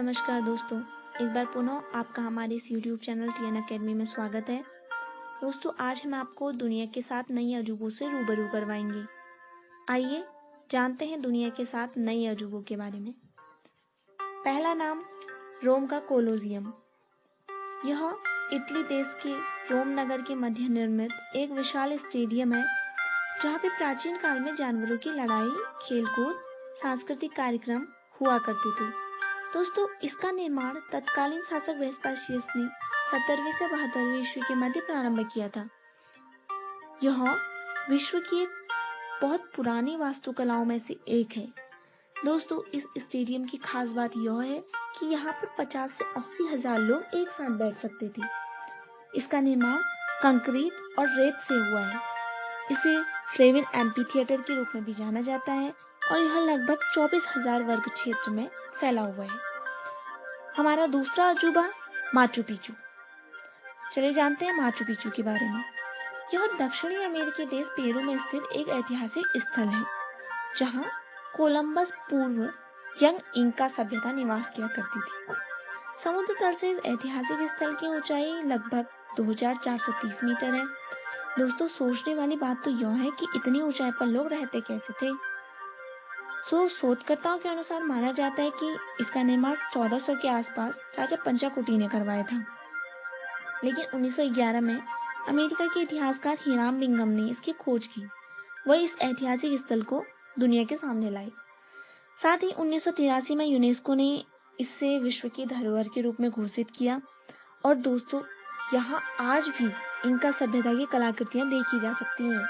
नमस्कार दोस्तों, एक बार पुनः आपका हमारे इस YouTube चैनल TN अकेडमी में स्वागत है। दोस्तों, आज हम आपको दुनिया के 7 नई अजूबों से रूबरू करवाएंगे। आइए जानते हैं दुनिया के 7 नई अजूबों के बारे में। पहला नाम, रोम का कोलोजियम। यह इटली देश के रोम नगर के मध्य निर्मित एक विशाल स्टेडियम है, जहाँ पे प्राचीन काल में जानवरों की लड़ाई, खेलकूद, सांस्कृतिक कार्यक्रम हुआ करते थे। दोस्तों, इसका निर्माण तत्कालीन शासक वेस्पासियस ने 17वीं से 72वीं ईस्वी के मध्य प्रारंभ किया था। यह विश्व की एक बहुत पुरानी वास्तुकलाओं में से एक है। दोस्तों, इस स्टेडियम की खास बात यह है कि यहाँ पर 50 से 80 हजार लोग एक साथ बैठ सकते थे। इसका निर्माण कंक्रीट और रेत से हुआ है। इसे फ्लेविन एम्पी थिएटर के रूप में भी जाना जाता है और यह लगभग 24,000 वर्ग क्षेत्र में फैला हुआ है। हमारा दूसरा अजूबा, माचू पिचू। चलिए जानते हैं माचू पिचू के बारे में। यह दक्षिणी अमेरिकी देश पेरू में स्थित एक ऐतिहासिक स्थल है, जहां कोलंबस पूर्व यंग इंका सभ्यता निवास किया करती थी। समुद्र तल से इस ऐतिहासिक स्थल की ऊंचाई लगभग 2430 मीटर है। दोस्तों, सोचने वाली बात तो यह है कि इतनी ऊंचाई पर लोग रहते कैसे थे। शोधकर्ताओं के अनुसार माना जाता है कि इसका निर्माण 1400 के आसपास राजा पंचाकुटी ने करवाया था, लेकिन 1911 में अमेरिका के इतिहासकार हिराम बिंगम ने इसकी खोज की। वह इस ऐतिहासिक स्थल को दुनिया के सामने लाए। साथ ही 1983 में यूनेस्को ने इसे विश्व की धरोहर के रूप में घोषित किया। और दोस्तों, यहाँ आज भी इंका सभ्यता की कलाकृतियां देखी जा सकती हैं।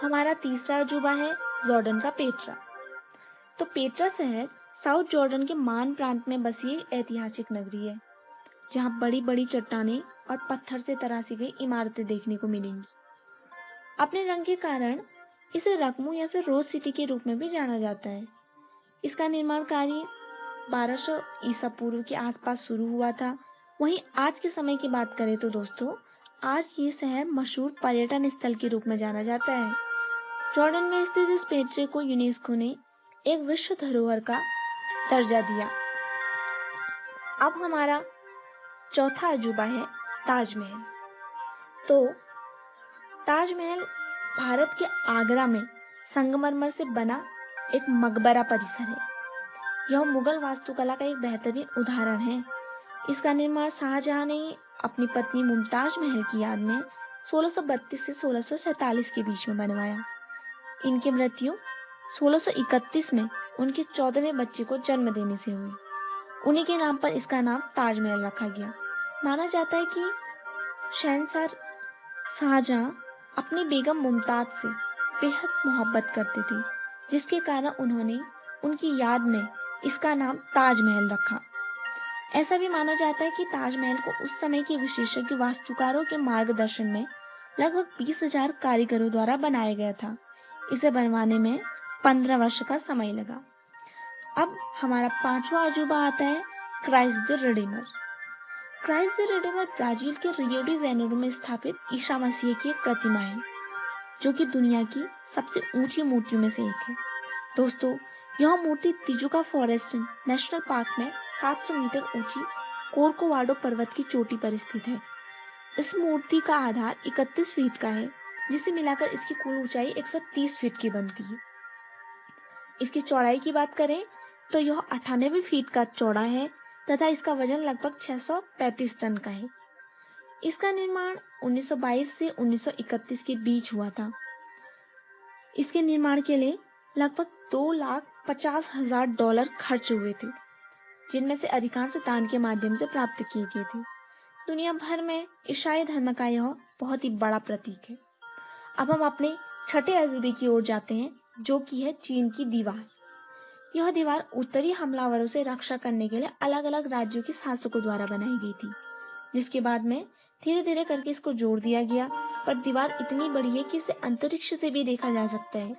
हमारा तीसरा अजूबा है जॉर्डन का पेट्रा। तो पेट्रा शहर साउथ जॉर्डन के मान प्रांत में बसी एक ऐतिहासिक नगरी है, जहां बड़ी बड़ी चट्टानें और पत्थर से तराशी गई इमारतें देखने को मिलेंगी। अपने रंग के कारण इसे रकमू या फिर रोज सिटी के रूप में भी जाना जाता है। इसका निर्माण कार्य 1200 ईसा पूर्व के आसपास शुरू हुआ था। वहीं आज के समय की बात करें तो दोस्तों, आज ये शहर मशहूर पर्यटन स्थल के रूप में जाना जाता है। जॉर्डन में स्थित इस पेट्रे को यूनेस्को ने एक विश्व धरोहर का दर्जा दिया। अब हमारा चौथा अजूबा है ताजमहल। तो ताजमहल भारत के आगरा में संगमरमर से बना एक मकबरा परिसर है। यह मुगल वास्तुकला का एक बेहतरीन उदाहरण है। इसका निर्माण शाहजहां ने अपनी पत्नी मुमताज महल की याद में 1632 से 1647 के बीच में बनवाया। इनकी मृत्यु 1631 में उनके 14वें बच्चे को जन्म देने से हुई। उन्हीं के नाम पर इसका नाम ताजमहल रखा गया। माना जाता है कि शहंशाह शाहजहां अपनी बेगम मुमताज से बेहद मोहब्बत करते थे, जिसके कारण उन्होंने उनकी याद में इसका नाम ताजमहल रखा। ऐसा भी माना जाता है कि ताजमहल को उस समय के विशेषज्ञ वास्तुकारों के मार्गदर्शन में लगभग 20,000 कारीगरों द्वारा बनाया गया था। इसे बनवाने में 15 वर्ष का समय लगा। अब हमारा पांचवा अजूबा आता है Christ the Redeemer. Christ the Redeemer Brazil के रियो डी जेनेरो में स्थापित ईसा मसीह की एक प्रतिमा है, जो कि दुनिया की सबसे ऊंची मूर्तियों में से एक है। दोस्तों, यह मूर्ति तिजुका फॉरेस्ट नेशनल पार्क में 700 मीटर ऊंची कोर्कोवाडो पर्वत की चोटी पर स्थित है। इस मूर्ति का आधार 31 फीट का है, जिसे मिलाकर इसकी कुल ऊंचाई 130 फीट की बनती है। इसकी चौड़ाई की बात करें तो यह 98 फीट का चौड़ा है तथा इसका वजन लगभग 635 टन का है। इसका निर्माण 1922 से 1931 के बीच हुआ था। इसके निर्माण के लिए लगभग $2,50,000 खर्च हुए थे, जिनमें से अधिकांश दान के माध्यम से प्राप्त किए गए थे। दुनिया भर में ईसाई धर्म का यह बहुत ही बड़ा प्रतीक है। अब हम अपने छठे अजूबे की ओर जाते हैं, जो कि है चीन की दीवार। यह दीवार उत्तरी हमलावरों से रक्षा करने के लिए अलग अलग राज्यों के शासकों द्वारा बनाई गई थी, जिसके बाद में धीरे धीरे करके इसको जोड़ दिया गया। पर दीवार इतनी बड़ी है कि इसे अंतरिक्ष से भी देखा जा सकता है।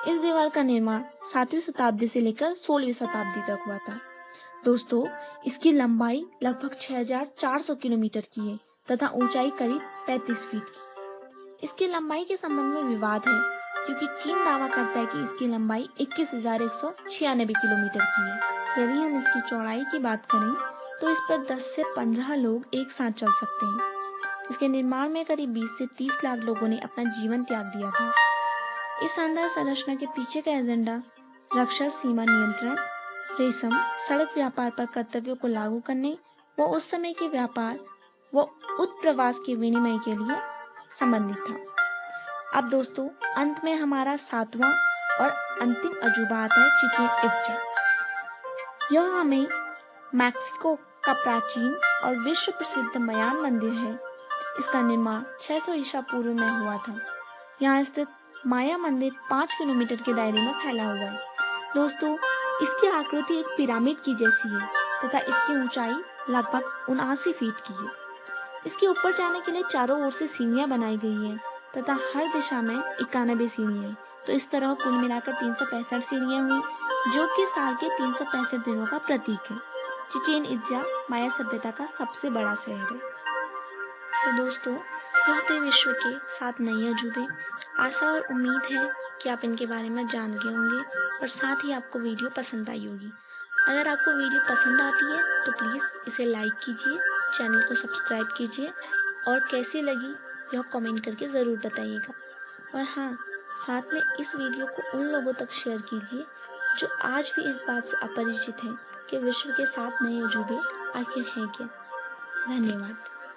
इस दीवार का निर्माण 7वीं शताब्दी से लेकर 16वीं शताब्दी तक हुआ था। दोस्तों, इसकी लंबाई लगभग 6,400 किलोमीटर की है तथा ऊंचाई करीब 35 फीट की। इसकी लंबाई के संबंध में विवाद है, क्योंकि चीन दावा करता है कि इसकी लंबाई 21,196 किलोमीटर की है, यदि हम इसकी चौड़ाई की बात करें तो इस पर 10 से 15 लोग एक साथ चल सकते हैं। इसके निर्माण में करीब 20 से 30 लाख लोगों ने अपना जीवन त्याग दिया था। इस शानदार संरचना के पीछे का एजेंडा रक्षा, सीमा नियंत्रण, रेशम, सड़क व्यापार पर कर्तव्यों को लागू करने व उस समय के व्यापार व उत्प्रवास के विनिमय के लिए संबंधित था। अब दोस्तों, अंत में हमारा 7वां और अंतिम अजूबा आता है चिचेन इट्जा। यह हमें मैक्सिको का प्राचीन और विश्व प्रसिद्ध मयान मंदिर है। इसका निर्माण 600 ईसा पूर्व में हुआ था। यहाँ स्थित माया मंदिर 5 किलोमीटर के दायरे में फैला हुआ है। दोस्तों, इसकी आकृति एक पिरामिड की जैसी है तथा इसकी ऊंचाई लगभग 79 फीट की है। इसके ऊपर जाने के लिए चारों ओर से सीढ़ियां बनाई गई है तथा हर दिशा में 91 सीढ़ियां हैं। तो इस तरह कुल मिलाकर 365 सीढ़ियां हुई, जो कि साल के 365 दिनों का प्रतीक है। चिचेन इट्जा माया सभ्यता का सबसे बड़ा शहर है। तो दोस्तों, यह थे विश्व के 7 नए अजूबे। आशा और उम्मीद है कि आप इनके बारे में जान गए होंगे और साथ ही आपको वीडियो पसंद आई होगी। अगर आपको वीडियो पसंद आती है तो प्लीज़ इसे लाइक कीजिए, चैनल को सब्सक्राइब कीजिए और कैसी लगी यह कमेंट करके ज़रूर बताइएगा। और हाँ, साथ में इस वीडियो को उन लोगों तक शेयर कीजिए जो आज भी इस बात से अपरिचित हैं कि विश्व के 7 नए अजूबे आखिर हैं क्या। धन्यवाद।